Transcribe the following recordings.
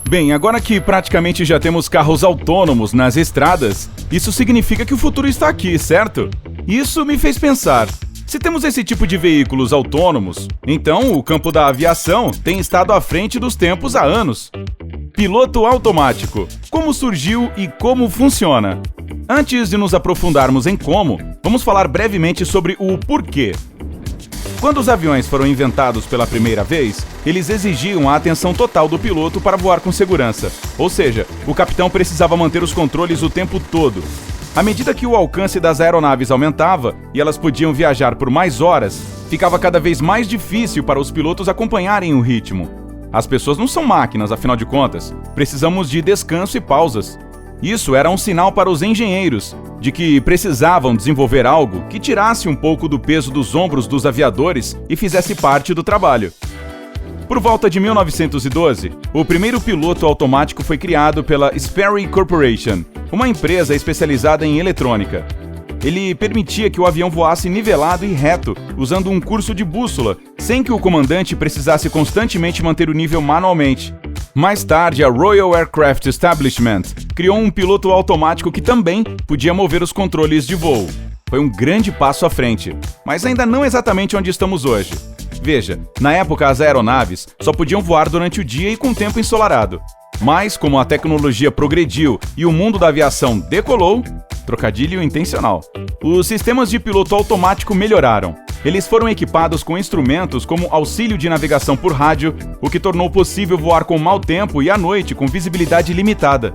Bem, agora que praticamente já temos carros autônomos nas estradas, isso significa que o futuro está aqui, certo? Isso me fez pensar. Se temos esse tipo de veículos autônomos, então o campo da aviação tem estado à frente dos tempos há anos. Piloto automático. Como surgiu e como funciona? Antes de nos aprofundarmos em como, vamos falar brevemente sobre o porquê. Quando os aviões foram inventados pela primeira vez, eles exigiam a atenção total do piloto para voar com segurança. Ou seja, o capitão precisava manter os controles o tempo todo. À medida que o alcance das aeronaves aumentava e elas podiam viajar por mais horas, ficava cada vez mais difícil para os pilotos acompanharem o ritmo. As pessoas não são máquinas, afinal de contas. Precisamos de descanso e pausas. Isso era um sinal para os engenheiros de que precisavam desenvolver algo que tirasse um pouco do peso dos ombros dos aviadores e fizesse parte do trabalho. Por volta de 1912, o primeiro piloto automático foi criado pela Sperry Corporation, uma empresa especializada em eletrônica. Ele permitia que o avião voasse nivelado e reto, usando um curso de bússola, sem que o comandante precisasse constantemente manter o nível manualmente. Mais tarde, a Royal Aircraft Establishment criou um piloto automático que também podia mover os controles de voo. Foi um grande passo à frente, mas ainda não exatamente onde estamos hoje. Veja, na época as aeronaves só podiam voar durante o dia e com tempo ensolarado. Mas, como a tecnologia progrediu e o mundo da aviação decolou, trocadilho intencional, os sistemas de piloto automático melhoraram. Eles foram equipados com instrumentos como auxílio de navegação por rádio, o que tornou possível voar com mau tempo e à noite com visibilidade limitada.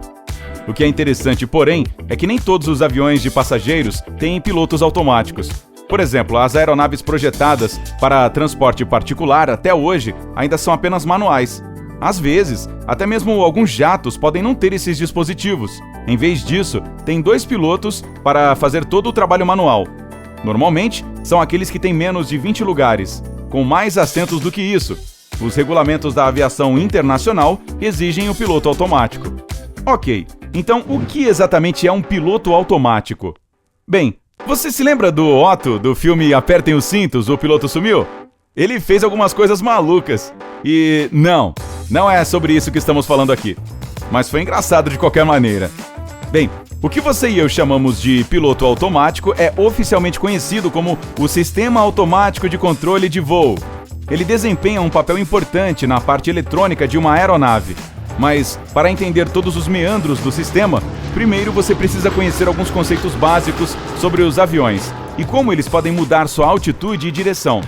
O que é interessante, porém, é que nem todos os aviões de passageiros têm pilotos automáticos. Por exemplo, as aeronaves projetadas para transporte particular até hoje ainda são apenas manuais. Às vezes, até mesmo alguns jatos podem não ter esses dispositivos. Em vez disso, tem 2 pilotos para fazer todo o trabalho manual. Normalmente, são aqueles que têm menos de 20 lugares, com mais assentos do que isso. Os regulamentos da aviação internacional exigem o piloto automático. Ok, então o que exatamente é um piloto automático? Bem, você se lembra do Otto, do filme Apertem os Cintos, o piloto sumiu? Ele fez algumas coisas malucas. E não é sobre isso que estamos falando aqui. Mas foi engraçado de qualquer maneira. Bem, o que você e eu chamamos de piloto automático é oficialmente conhecido como o Sistema Automático de Controle de Voo. Ele desempenha um papel importante na parte eletrônica de uma aeronave. Mas, para entender todos os meandros do sistema, primeiro você precisa conhecer alguns conceitos básicos sobre os aviões e como eles podem mudar sua altitude e direção.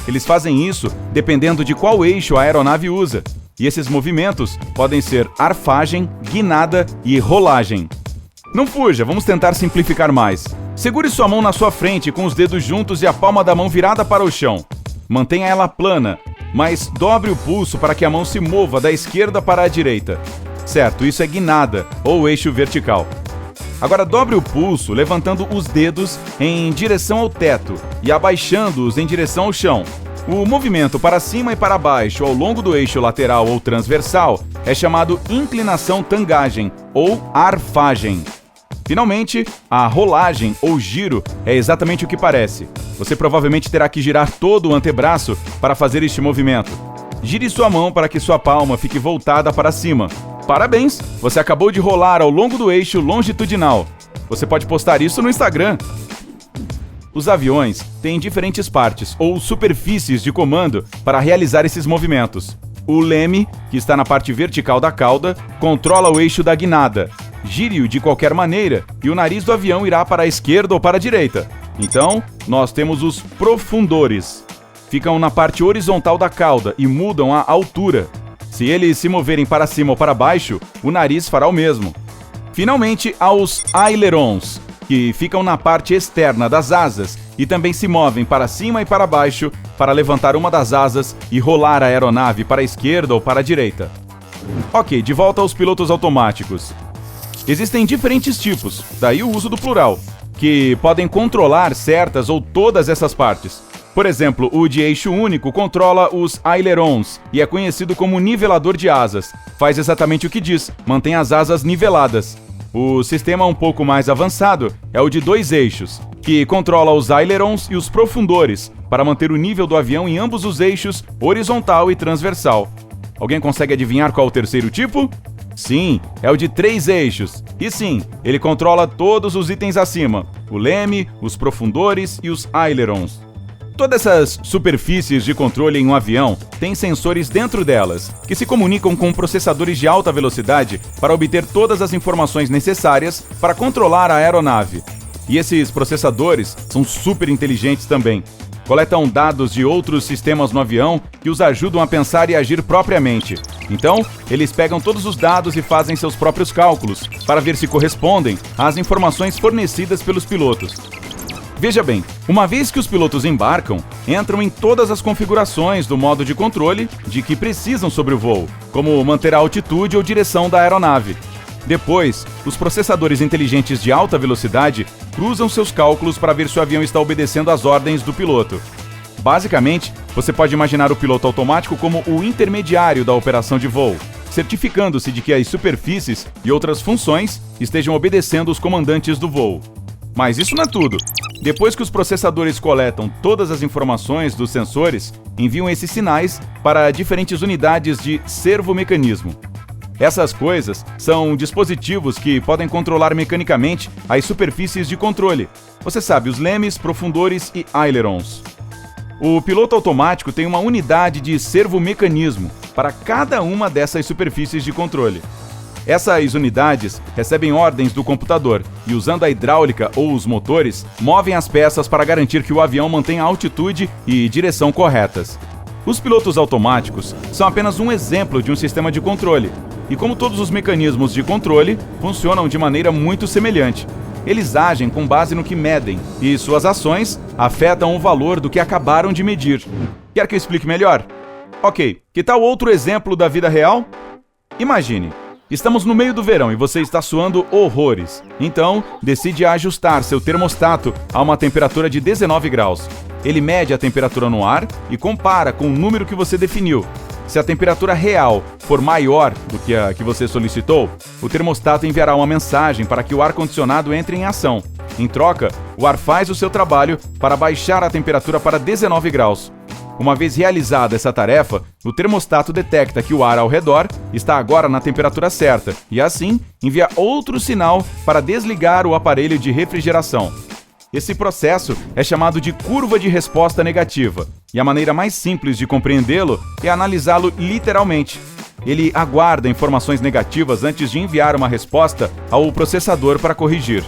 Eles fazem isso dependendo de qual eixo a aeronave usa. E esses movimentos podem ser arfagem, guinada e rolagem. Não fuja, vamos tentar simplificar mais. Segure sua mão na sua frente com os dedos juntos e a palma da mão virada para o chão. Mantenha ela plana, mas dobre o pulso para que a mão se mova da esquerda para a direita. Certo, isso é guinada, ou eixo vertical. Agora dobre o pulso levantando os dedos em direção ao teto e abaixando-os em direção ao chão. O movimento para cima e para baixo ao longo do eixo lateral ou transversal é chamado inclinação tangagem ou arfagem. Finalmente, a rolagem ou giro é exatamente o que parece. Você provavelmente terá que girar todo o antebraço para fazer este movimento. Gire sua mão para que sua palma fique voltada para cima. Parabéns! Você acabou de rolar ao longo do eixo longitudinal. Você pode postar isso no Instagram. Os aviões têm diferentes partes ou superfícies de comando para realizar esses movimentos. O leme, que está na parte vertical da cauda, controla o eixo da guinada. Gire-o de qualquer maneira e o nariz do avião irá para a esquerda ou para a direita. Então, nós temos os profundores. Ficam na parte horizontal da cauda e mudam a altura. Se eles se moverem para cima ou para baixo, o nariz fará o mesmo. Finalmente, há os ailerons, que ficam na parte externa das asas e também se movem para cima e para baixo para levantar uma das asas e rolar a aeronave para a esquerda ou para a direita. Ok, de volta aos pilotos automáticos. Existem diferentes tipos, daí o uso do plural, que podem controlar certas ou todas essas partes. Por exemplo, o de eixo único controla os ailerons e é conhecido como nivelador de asas. Faz exatamente o que diz, mantém as asas niveladas. O sistema um pouco mais avançado é o de 2 eixos, que controla os ailerons e os profundores, para manter o nível do avião em ambos os eixos, horizontal e transversal. Alguém consegue adivinhar qual o terceiro tipo? Sim, é o de 3 eixos. E sim, ele controla todos os itens acima: o leme, os profundores e os ailerons. Todas essas superfícies de controle em um avião têm sensores dentro delas, que se comunicam com processadores de alta velocidade para obter todas as informações necessárias para controlar a aeronave. E esses processadores são super inteligentes também. Coletam dados de outros sistemas no avião que os ajudam a pensar e agir propriamente. Então, eles pegam todos os dados e fazem seus próprios cálculos, para ver se correspondem às informações fornecidas pelos pilotos. Veja bem, uma vez que os pilotos embarcam, entram em todas as configurações do modo de controle de que precisam sobre o voo, como manter a altitude ou direção da aeronave. Depois, os processadores inteligentes de alta velocidade cruzam seus cálculos para ver se o avião está obedecendo às ordens do piloto. Basicamente, você pode imaginar o piloto automático como o intermediário da operação de voo, certificando-se de que as superfícies e outras funções estejam obedecendo os comandantes do voo. Mas isso não é tudo. Depois que os processadores coletam todas as informações dos sensores, enviam esses sinais para diferentes unidades de servomecanismo. Essas coisas são dispositivos que podem controlar mecanicamente as superfícies de controle. Você sabe, os lemes, profundores e ailerons. O piloto automático tem uma unidade de servomecanismo para cada uma dessas superfícies de controle. Essas unidades recebem ordens do computador e, usando a hidráulica ou os motores, movem as peças para garantir que o avião mantenha a altitude e direção corretas. Os pilotos automáticos são apenas um exemplo de um sistema de controle, e como todos os mecanismos de controle, funcionam de maneira muito semelhante. Eles agem com base no que medem, e suas ações afetam o valor do que acabaram de medir. Quer que eu explique melhor? Ok, que tal outro exemplo da vida real? Imagine, estamos no meio do verão e você está suando horrores. Então, decide ajustar seu termostato a uma temperatura de 19 graus. Ele mede a temperatura no ar e compara com o número que você definiu. Se a temperatura real for maior do que a que você solicitou, o termostato enviará uma mensagem para que o ar-condicionado entre em ação. Em troca, o ar faz o seu trabalho para baixar a temperatura para 19 graus. Uma vez realizada essa tarefa, o termostato detecta que o ar ao redor está agora na temperatura certa e, assim, envia outro sinal para desligar o aparelho de refrigeração. Esse processo é chamado de curva de resposta negativa, e a maneira mais simples de compreendê-lo é analisá-lo literalmente. Ele aguarda informações negativas antes de enviar uma resposta ao processador para corrigir.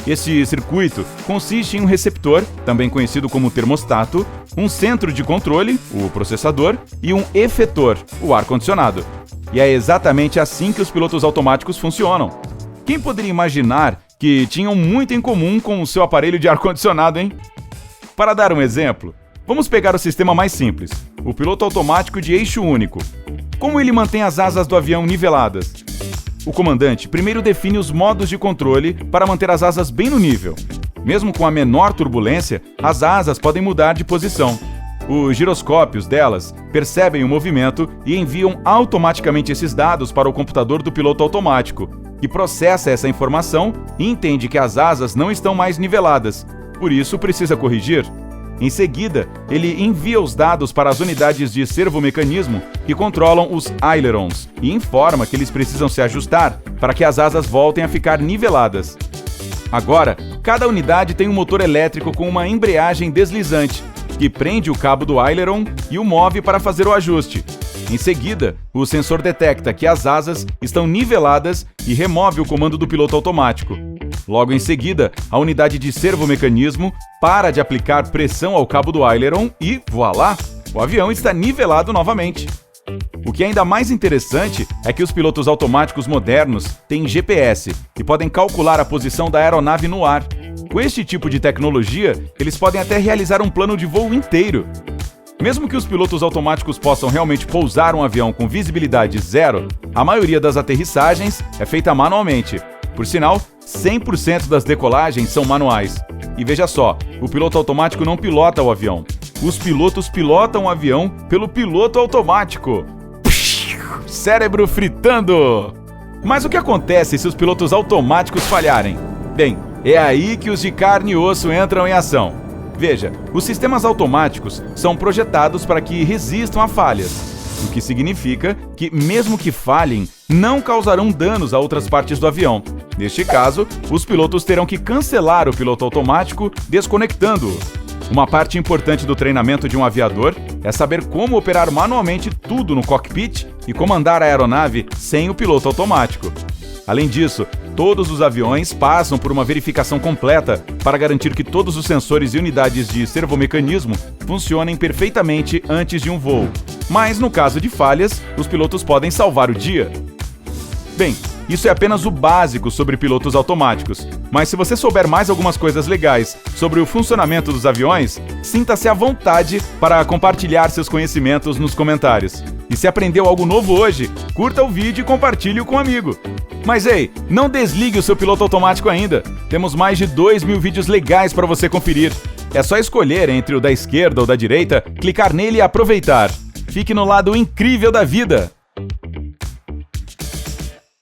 Esse circuito consiste em um receptor, também conhecido como termostato, um centro de controle, o processador, e um efetor, o ar-condicionado. E é exatamente assim que os pilotos automáticos funcionam. Quem poderia imaginar que tinham muito em comum com o seu aparelho de ar-condicionado, hein? Para dar um exemplo, vamos pegar o sistema mais simples, o piloto automático de eixo único. Como ele mantém as asas do avião niveladas? O comandante primeiro define os modos de controle para manter as asas bem no nível. Mesmo com a menor turbulência, as asas podem mudar de posição. Os giroscópios delas percebem o movimento e enviam automaticamente esses dados para o computador do piloto automático, que processa essa informação e entende que as asas não estão mais niveladas, por isso precisa corrigir. Em seguida, ele envia os dados para as unidades de servomecanismo que controlam os ailerons e informa que eles precisam se ajustar para que as asas voltem a ficar niveladas. Agora, cada unidade tem um motor elétrico com uma embreagem deslizante, que prende o cabo do aileron e o move para fazer o ajuste. Em seguida, o sensor detecta que as asas estão niveladas e remove o comando do piloto automático. Logo em seguida, a unidade de servomecanismo para de aplicar pressão ao cabo do aileron e, voilá, o avião está nivelado novamente. O que é ainda mais interessante é que os pilotos automáticos modernos têm GPS e podem calcular a posição da aeronave no ar. Com este tipo de tecnologia, eles podem até realizar um plano de voo inteiro. Mesmo que os pilotos automáticos possam realmente pousar um avião com visibilidade zero, a maioria das aterrissagens é feita manualmente. Por sinal, 100% das decolagens são manuais. E veja só, o piloto automático não pilota o avião. Os pilotos pilotam o avião pelo piloto automático. Cérebro fritando! Mas o que acontece se os pilotos automáticos falharem? Bem, é aí que os de carne e osso entram em ação. Veja, os sistemas automáticos são projetados para que resistam a falhas. o que significa que, mesmo que falhem, não causarão danos a outras partes do avião. Neste caso, os pilotos terão que cancelar o piloto automático, desconectando-o. Uma parte importante do treinamento de um aviador é saber como operar manualmente tudo no cockpit e comandar a aeronave sem o piloto automático. Além disso, todos os aviões passam por uma verificação completa para garantir que todos os sensores e unidades de servomecanismo funcionem perfeitamente antes de um voo. Mas, no caso de falhas, os pilotos podem salvar o dia. Bem, isso é apenas o básico sobre pilotos automáticos. Mas se você souber mais algumas coisas legais sobre o funcionamento dos aviões, sinta-se à vontade para compartilhar seus conhecimentos nos comentários. E se aprendeu algo novo hoje, curta o vídeo e compartilhe-o com um amigo. Mas ei, não desligue o seu piloto automático ainda. Temos mais de 2.000 vídeos legais para você conferir. É só escolher entre o da esquerda ou da direita, clicar nele e aproveitar. Fique no lado incrível da vida!